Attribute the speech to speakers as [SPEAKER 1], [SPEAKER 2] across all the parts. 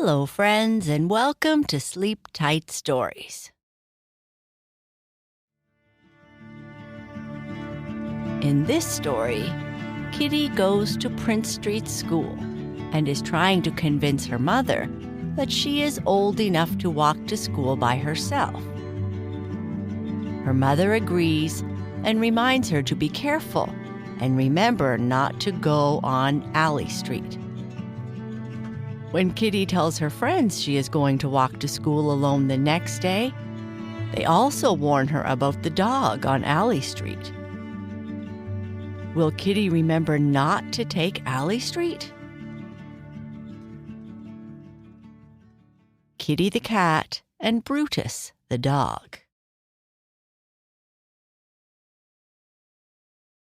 [SPEAKER 1] Hello, friends, and welcome to Sleep Tight Stories. In this story, Kitty goes to Prince Street School and is trying to convince her mother that she is old enough to walk to school by herself. Her mother agrees and reminds her to be careful and remember not to go on Alley Street. When Kitty tells her friends she is going to walk to school alone the next day, they also warn her about the dog on Alley Street. Will Kitty remember not to take Alley Street? Kitty the cat and Brutus the dog.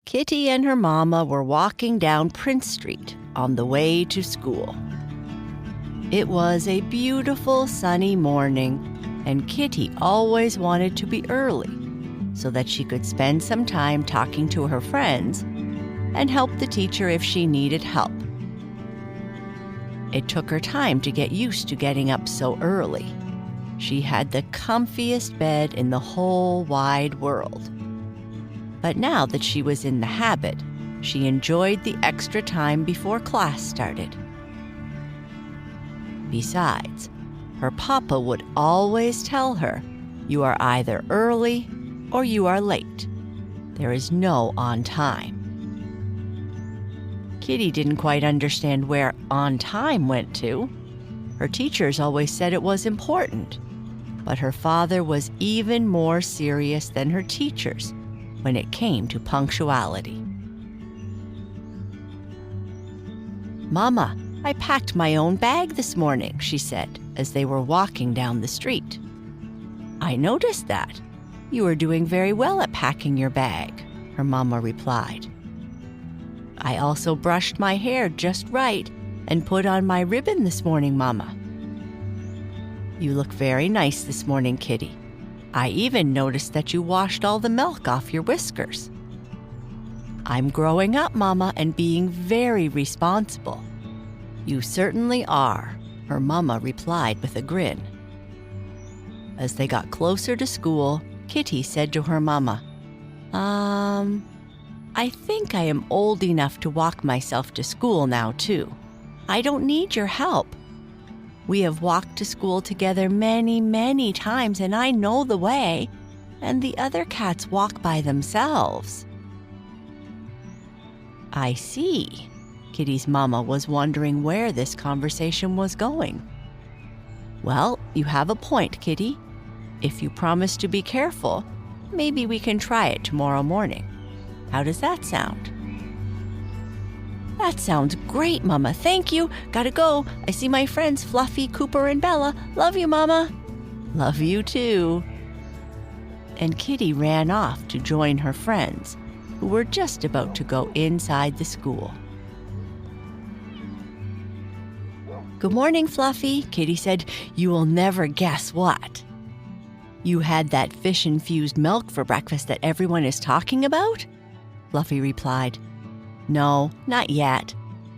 [SPEAKER 1] Kitty and her mama were walking down Prince Street on the way to school. It was a beautiful sunny morning, and Kitty always wanted to be early so that she could spend some time talking to her friends and help the teacher if she needed help. It took her time to get used to getting up so early. She had the comfiest bed in the whole wide world. But now that she was in the habit, she enjoyed the extra time before class started. Besides, her papa would always tell her, "You are either early or you are late. There is no on time." Kitty didn't quite understand where on time went to. Her teachers always said it was important, but her father was even more serious than her teachers when it came to punctuality. "Mama, I packed my own bag this morning," she said as they were walking down the street. "I noticed that. You are doing very well at packing your bag," her mama replied. "I also brushed my hair just right and put on my ribbon this morning, Mama." "You look very nice this morning, Kitty. I even noticed that you washed all the milk off your whiskers." "I'm growing up, Mama, and being very responsible." "You certainly are," her mama replied with a grin. As they got closer to school, Kitty said to her mama, I think I am old enough to walk myself to school now, too. I don't need your help. We have walked to school together many, many times, and I know the way, and the other cats walk by themselves." "I see." Kitty's mama was wondering where this conversation was going. "Well, you have a point, Kitty. If you promise to be careful, maybe we can try it tomorrow morning. How does that sound?" "That sounds great, Mama. Thank you. Gotta go. I see my friends Fluffy, Cooper, and Bella. Love you, Mama." "Love you too." And Kitty ran off to join her friends, who were just about to go inside the school. "Good morning, Fluffy," Kitty said. "You will never guess what." "You had that fish-infused milk for breakfast that everyone is talking about?" Fluffy replied. "No, not yet.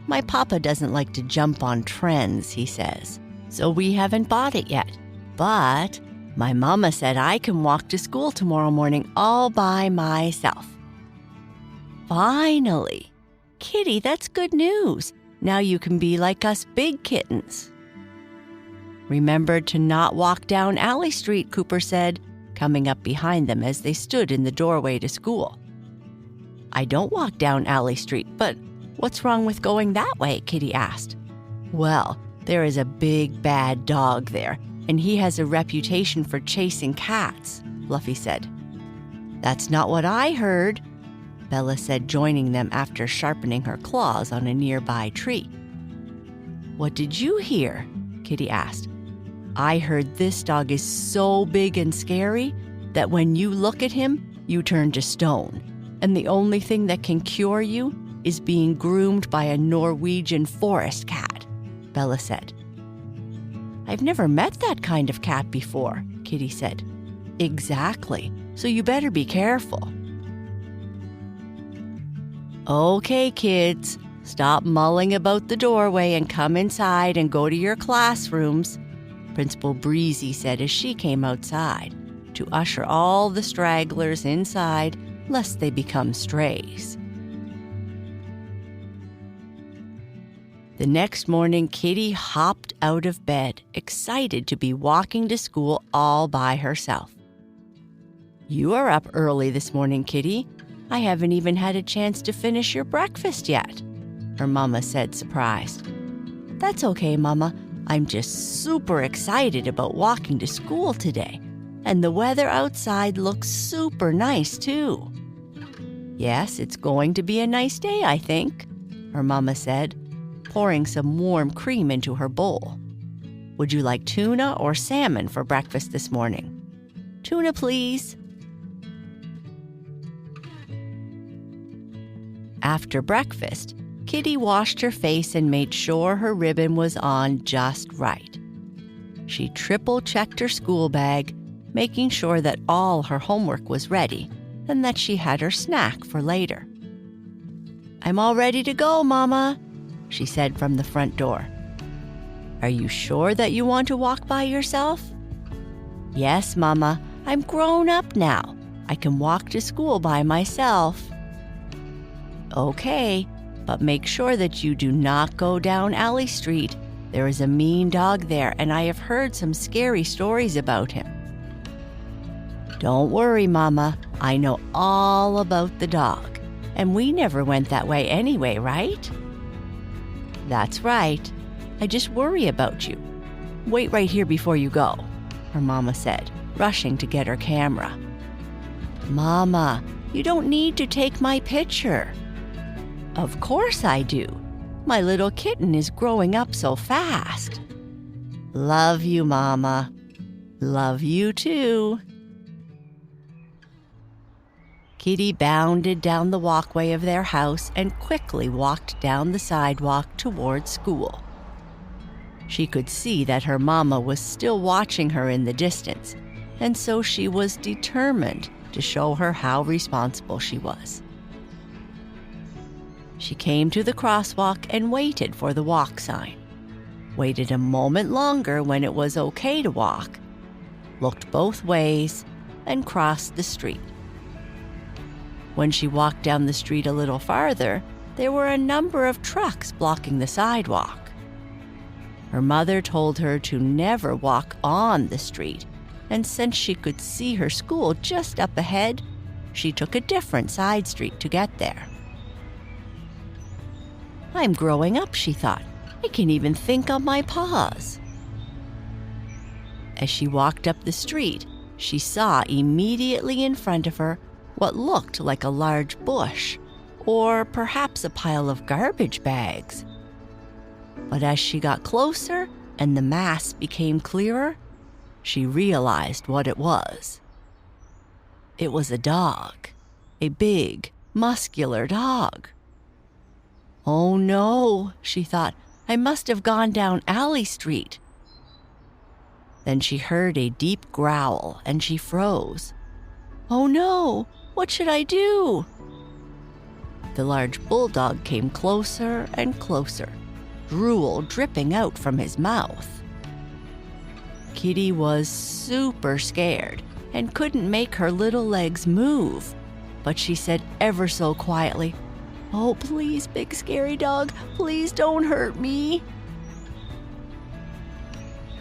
[SPEAKER 1] My papa doesn't like to jump on trends, he says, so we haven't bought it yet. But my mama said I can walk to school tomorrow morning all by myself." "Finally! Kitty, that's good news. Now you can be like us big kittens." "Remember to not walk down Alley Street," Cooper said, coming up behind them as they stood in the doorway to school. "I don't walk down Alley Street, but what's wrong with going that way?" Kitty asked. "Well, there is a big bad dog there, and he has a reputation for chasing cats," Fluffy said. "That's not what I heard," Bella said, joining them after sharpening her claws on a nearby tree. "What did you hear?" Kitty asked. "I heard this dog is so big and scary that when you look at him, you turn to stone, and the only thing that can cure you is being groomed by a Norwegian forest cat," Bella said. "I've never met that kind of cat before," Kitty said. "Exactly, so you better be careful." "Okay, kids, Stop mulling about the doorway and come inside and go to your classrooms, Principal Breezy said as she came outside to usher all the stragglers inside lest they become strays. The next morning, Kitty hopped out of bed, excited to be walking to school all by herself. "You are up early this morning, Kitty. I haven't even had a chance to finish your breakfast yet," her mama said, surprised. "That's okay, Mama. I'm just super excited about walking to school today, and the weather outside looks super nice, too." "Yes, it's going to be a nice day, I think," her mama said, pouring some warm cream into her bowl. "Would you like tuna or salmon for breakfast this morning?" "Tuna, please." After breakfast, Kitty washed her face and made sure her ribbon was on just right. She triple-checked her school bag, making sure that all her homework was ready and that she had her snack for later. "I'm all ready to go, Mama," she said from the front door. "Are you sure that you want to walk by yourself?" "Yes, Mama. I'm grown up now. I can walk to school by myself." "Okay, but make sure that you do not go down Alley Street. There is a mean dog there, and I have heard some scary stories about him." "Don't worry, Mama. I know all about the dog, and we never went that way anyway, right?" "That's right. I just worry about you. Wait right here before you go," her mama said, rushing to get her camera. "Mama, you don't need to take my picture." "Of course I do. My little kitten is growing up so fast." "Love you, Mama." "Love you too." Kitty bounded down the walkway of their house and quickly walked down the sidewalk toward school. She could see that her mama was still watching her in the distance, and so she was determined to show her how responsible she was. She came to the crosswalk and waited for the walk sign, waited a moment longer when it was okay to walk, looked both ways, and crossed the street. When she walked down the street a little farther, there were a number of trucks blocking the sidewalk. Her mother told her to never walk on the street, and since she could see her school just up ahead, she took a different side street to get there. "I'm growing up," she thought. "I can even think on my paws." As she walked up the street, she saw immediately in front of her what looked like a large bush, or perhaps a pile of garbage bags. But as she got closer and the mass became clearer, she realized what it was. It was a dog, a big, muscular dog. "Oh no," she thought, "I must have gone down Alley Street." Then she heard a deep growl and she froze. "Oh no, what should I do?" The large bulldog came closer and closer, drool dripping out from his mouth. Kitty was super scared and couldn't make her little legs move, but she said ever so quietly, "Oh, please, big scary dog, please don't hurt me."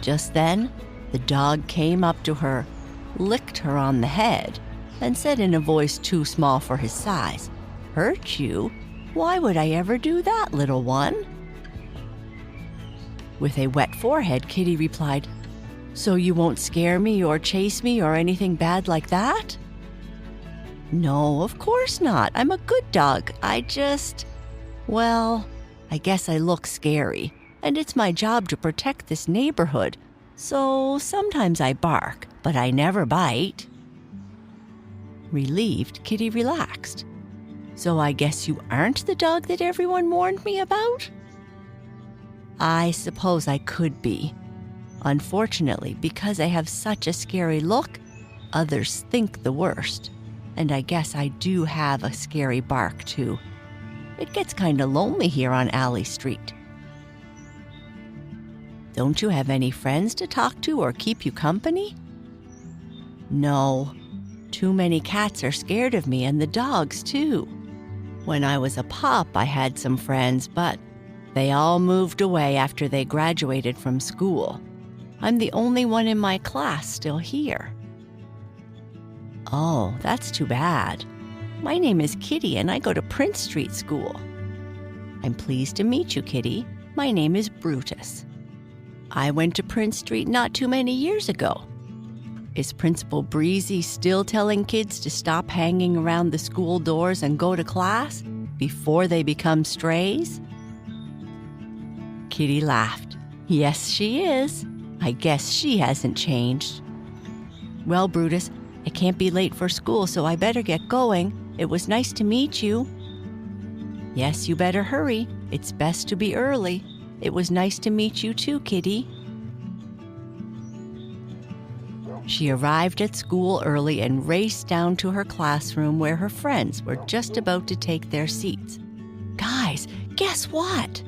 [SPEAKER 1] Just then, the dog came up to her, licked her on the head, and said in a voice too small for his size, "Hurt you? Why would I ever do that, little one?" With a wet forehead, Kitty replied, "So you won't scare me or chase me or anything bad like that?" "No, of course not. I'm a good dog. I guess I look scary, and it's my job to protect this neighborhood, so sometimes I bark, but I never bite." Relieved, Kitty relaxed. "So I guess you aren't the dog that everyone warned me about?" "I suppose I could be. Unfortunately, because I have such a scary look, others think the worst. And I guess I do have a scary bark, too. It gets kind of lonely here on Alley Street." "Don't you have any friends to talk to or keep you company?" "No. Too many cats are scared of me, and the dogs, too. When I was a pup, I had some friends, but they all moved away after they graduated from school. I'm the only one in my class still here." "Oh, that's too bad. My name is Kitty, and I go to Prince Street School." "I'm pleased to meet you, Kitty. My name is Brutus. I went to Prince Street not too many years ago. Is Principal Breezy still telling kids to stop hanging around the school doors and go to class before they become strays?" Kitty laughed. "Yes, she is. I guess she hasn't changed." "Well, Brutus, I can't be late for school, so I better get going. It was nice to meet you." "Yes, you better hurry. It's best to be early. It was nice to meet you too, Kitty." She arrived at school early and raced down to her classroom where her friends were just about to take their seats. "Guys, guess what?"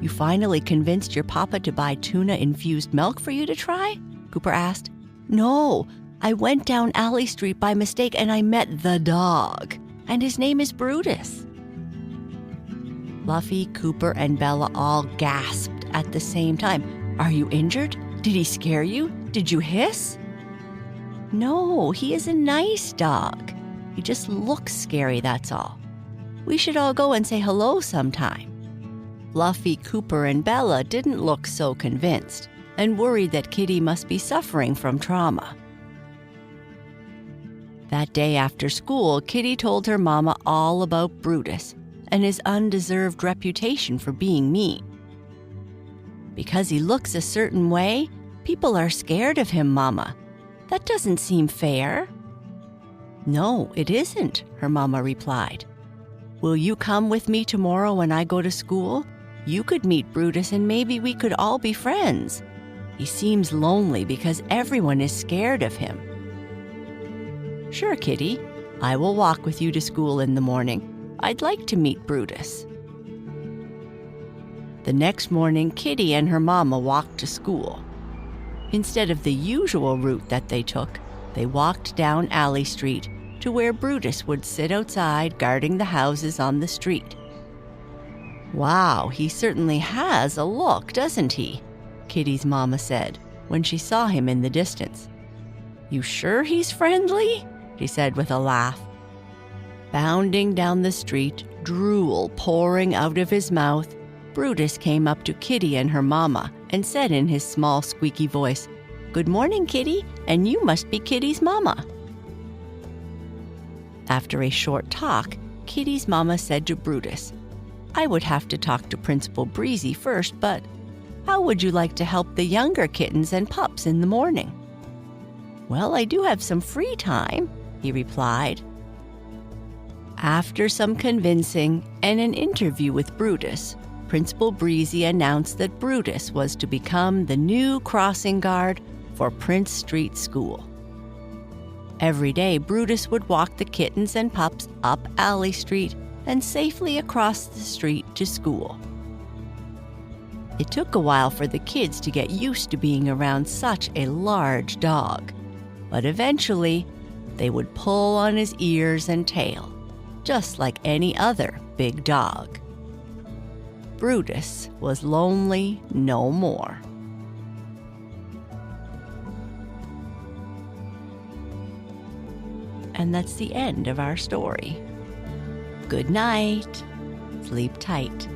[SPEAKER 1] "You finally convinced your papa to buy tuna-infused milk for you to try?" Cooper asked. "No, I went down Alley Street by mistake and I met the dog, and his name is Brutus." Fluffy, Cooper, and Bella all gasped at the same time. "Are you injured? Did he scare you? Did you hiss?" "No, he is a nice dog. He just looks scary, that's all. We should all go and say hello sometime." Fluffy, Cooper, and Bella didn't look so convinced and worried that Kitty must be suffering from trauma. That day after school, Kitty told her mama all about Brutus and his undeserved reputation for being mean. "Because he looks a certain way, people are scared of him, Mama. That doesn't seem fair." "No, it isn't," her mama replied. "Will you come with me tomorrow when I go to school? You could meet Brutus and maybe we could all be friends. He seems lonely because everyone is scared of him." "Sure, Kitty. I will walk with you to school in the morning. I'd like to meet Brutus." The next morning, Kitty and her mama walked to school. Instead of the usual route that they took, they walked down Alley Street to where Brutus would sit outside guarding the houses on the street. "Wow, he certainly has a look, doesn't he?" Kitty's mama said when she saw him in the distance. "You sure he's friendly?" she said with a laugh. Bounding down the street, drool pouring out of his mouth, Brutus came up to Kitty and her mama and said in his small, squeaky voice, "Good morning, Kitty, and you must be Kitty's mama." After a short talk, Kitty's mama said to Brutus, "I would have to talk to Principal Breezy first, but how would you like to help the younger kittens and pups in the morning?" "Well, I do have some free time," he replied. After some convincing and an interview with Brutus, Principal Breezy announced that Brutus was to become the new crossing guard for Prince Street School. Every day, Brutus would walk the kittens and pups up Alley Street and safely across the street to school. It took a while for the kids to get used to being around such a large dog, but eventually they would pull on his ears and tail, just like any other big dog. Brutus was lonely no more. And that's the end of our story. Good night. Sleep tight.